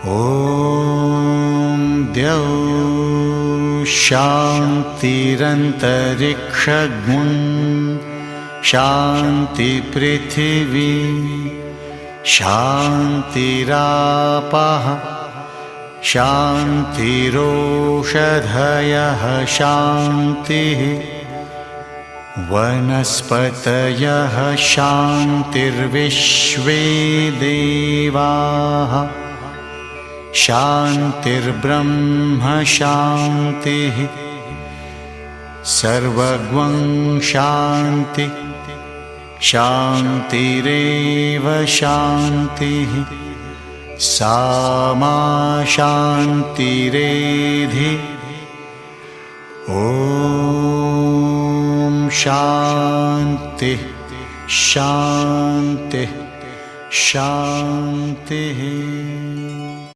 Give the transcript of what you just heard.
ॐ द्यौ शान्तिरन्तरिक्षगुं शान्ति पृथिवी शान्तिरापः शान्तिरोषधयः शान्तिः वनस्पतयः शान्तिर्विश्वे देवाः शान्तिर्ब्रह्म शान्तिः सर्वगं शान्ति शान्तिरेव शान्तिः सामा शान्तिरेधि ॐ शान्ति शान्ति शान्तिः।